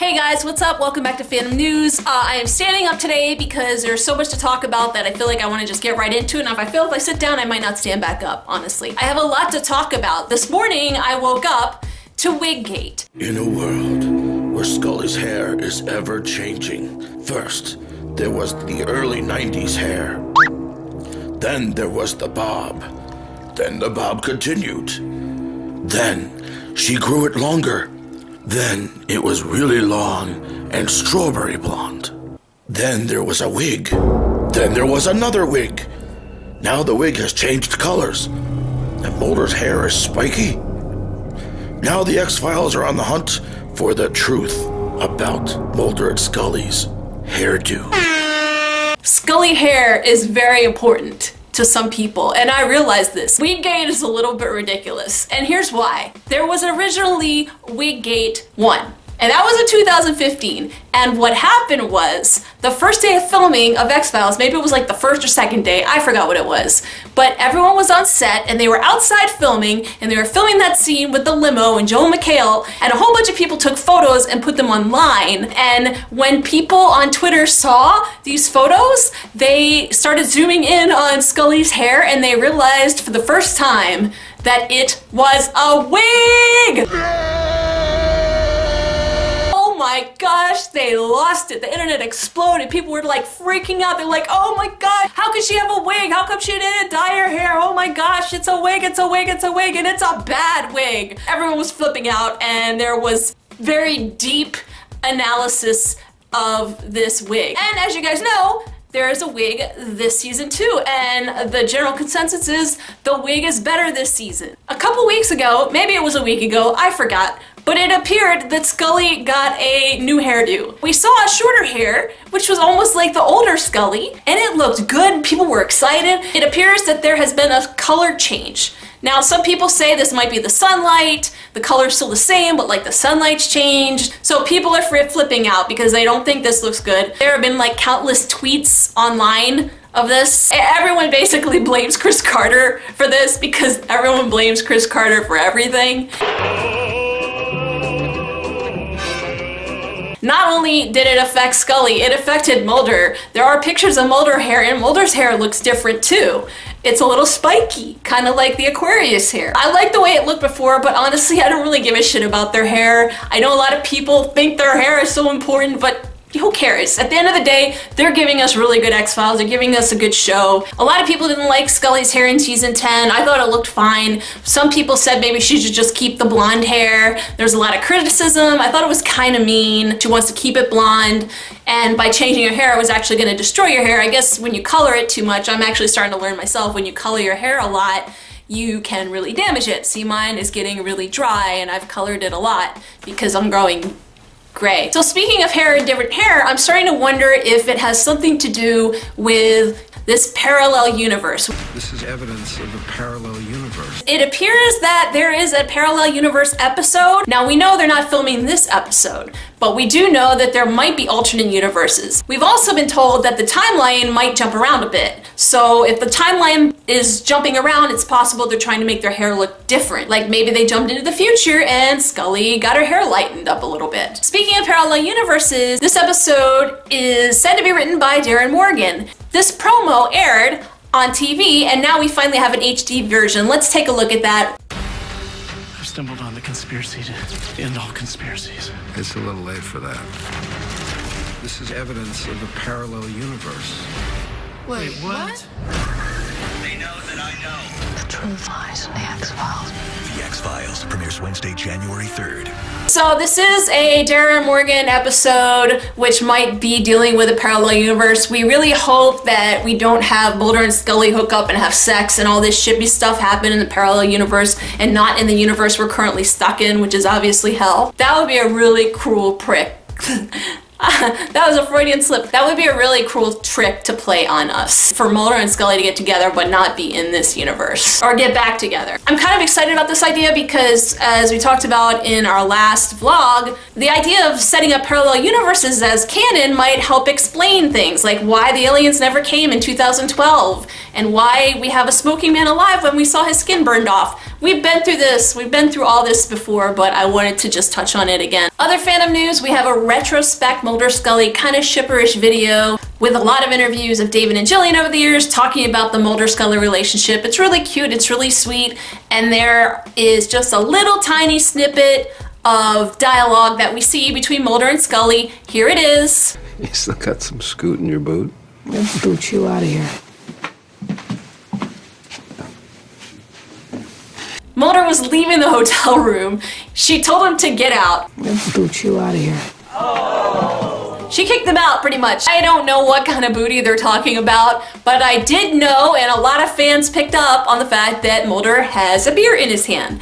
Hey guys, what's up? Welcome back to Fandom News. I am standing up today because there's so much to talk about that I feel like I want to just get right into it, and if I sit down, I might not stand back up, honestly. I have a lot to talk about. This morning, I woke up to Wig-Gate. In a world where Scully's hair is ever changing, first, there was the early 90s hair. Then there was the bob. Then the bob continued. Then she grew it longer. Then it was really long and strawberry blonde. Then there was a wig. Then there was another wig. Now the wig has changed colors, and Mulder's hair is spiky. Now the X-Files are on the hunt for the truth about Mulder and Scully's hairdo. Scully hair is very important to some people, and I realize this. Wig-Gate is a little bit ridiculous, and here's why. There was originally Wig-Gate 1, and that was in 2015, and what happened was, the first day of filming of X-Files, maybe it was like the first or second day, I forgot what it was, but everyone was on set, and they were outside filming, and they were filming that scene with the limo and Joel McHale, and a whole bunch of people took photos and put them online, and when people on Twitter saw these photos, they started zooming in on Scully's hair, and they realized for the first time that it was a wig! Oh my gosh, they lost it. The internet exploded. People were like freaking out. They're like, oh my god, how could she have a wig? How come she didn't dye her hair? Oh my gosh, it's a wig, it's a wig, it's a wig, and it's a bad wig. Everyone was flipping out, and there was very deep analysis of this wig. And as you guys know, there is a wig this season too, and the general consensus is the wig is better this season. A couple weeks ago, maybe it was a week ago, I forgot, but it appeared that Scully got a new hairdo. We saw a shorter hair, which was almost like the older Scully, and it looked good. People were excited. It appears that there has been a color change. Now, some people say this might be the sunlight. The color's still the same, but like the sunlight's changed. So people are flipping out because they don't think this looks good. There have been like countless tweets online of this. Everyone basically blames Chris Carter for this because everyone blames Chris Carter for everything. Not only did it affect Scully, it affected Mulder. There are pictures of Mulder hair, and Mulder's hair looks different too. It's a little spiky, kind of like the Aquarius hair. I like the way it looked before, but honestly, I don't really give a shit about their hair. I know a lot of people think their hair is so important, but who cares? At the end of the day, they're giving us really good X-Files. They're giving us a good show. A lot of people didn't like Scully's hair in season 10. I thought it looked fine. Some people said maybe she should just keep the blonde hair. There's a lot of criticism. I thought it was kind of mean. She wants to keep it blonde, and by changing your hair, it was actually going to destroy your hair. I guess when you color it too much, I'm actually starting to learn myself, when you color your hair a lot, you can really damage it. See, mine is getting really dry, and I've colored it a lot because I'm growing gray. So speaking of hair and different hair, I'm starting to wonder if it has something to do with this parallel universe. This is evidence of a parallel universe. It appears that there is a parallel universe episode. Now we know they're not filming this episode, but we do know that there might be alternate universes. We've also been told that the timeline might jump around a bit. So if the timeline is jumping around, it's possible they're trying to make their hair look different. Like maybe they jumped into the future and Scully got her hair lightened up a little bit. Speaking of parallel universes, this episode is said to be written by Darren Morgan. This promo aired on TV, and now we finally have an HD version. Let's take a look at that. I've stumbled on the conspiracy to end all conspiracies. It's a little late for that. This is evidence of a parallel universe. Wait, what? They know that I know. The truth lies in the X-Files. The X-Files premieres Wednesday, January 3rd. So this is a Darren Morgan episode which might be dealing with a parallel universe. We really hope that we don't have Mulder and Scully hook up and have sex and all this shippy stuff happen in the parallel universe and not in the universe we're currently stuck in, which is obviously hell. That would be a really cruel prick. That was a Freudian slip. That would be a really cruel trick to play on us, for Mulder and Scully to get together but not be in this universe, or get back together. I'm kind of excited about this idea because, as we talked about in our last vlog, the idea of setting up parallel universes as canon might help explain things, like why the aliens never came in 2012, and why we have a smoking man alive when we saw his skin burned off. We've been through this. We've been through all this before, but I wanted to just touch on it again. Other fandom news, we have a retrospect Mulder Scully kind of shipperish video with a lot of interviews of David and Gillian over the years talking about the Mulder Scully relationship. It's really cute, it's really sweet, and there is just a little tiny snippet of dialogue that we see between Mulder and Scully. Here it is. You still got some scoot in your boot? Let's boot you out of here. Mulder was leaving the hotel room. She told him to get out. Let's boot you out of here. She kicked them out, pretty much. I don't know what kind of booty they're talking about, but I did know, and a lot of fans picked up on the fact that Mulder has a beer in his hand.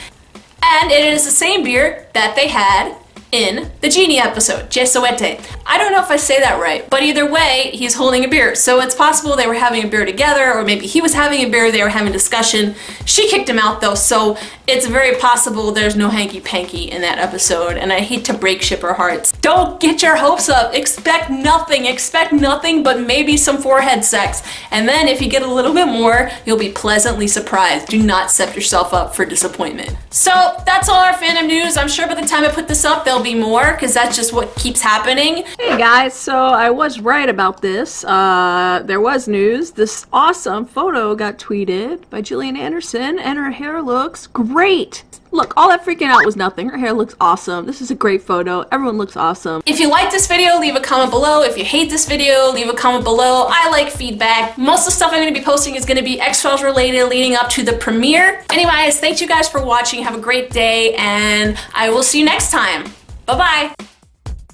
And it is the same beer that they had in the Genie episode, Jesuete. I don't know if I say that right, but either way, he's holding a beer. So it's possible they were having a beer together, or maybe he was having a beer, they were having a discussion. She kicked him out though, so it's very possible there's no hanky-panky in that episode, and I hate to break shipper hearts. Don't get your hopes up. Expect nothing but maybe some forehead sex. And then if you get a little bit more, you'll be pleasantly surprised. Do not set yourself up for disappointment. So that's all our fandom news. I'm sure by the time I put this up, there'll be more, because that's just what keeps happening. Hey guys, so I was right about this. There was news. This awesome photo got tweeted by Gillian Anderson, and her hair looks great. Look, all that freaking out was nothing. Her hair looks awesome. This is a great photo. Everyone looks awesome. If you like this video, leave a comment below. If you hate this video, leave a comment below. I like feedback. Most of the stuff I'm going to be posting is going to be X-Files related leading up to the premiere. Anyways, thank you guys for watching. Have a great day, and I will see you next time. Bye-bye.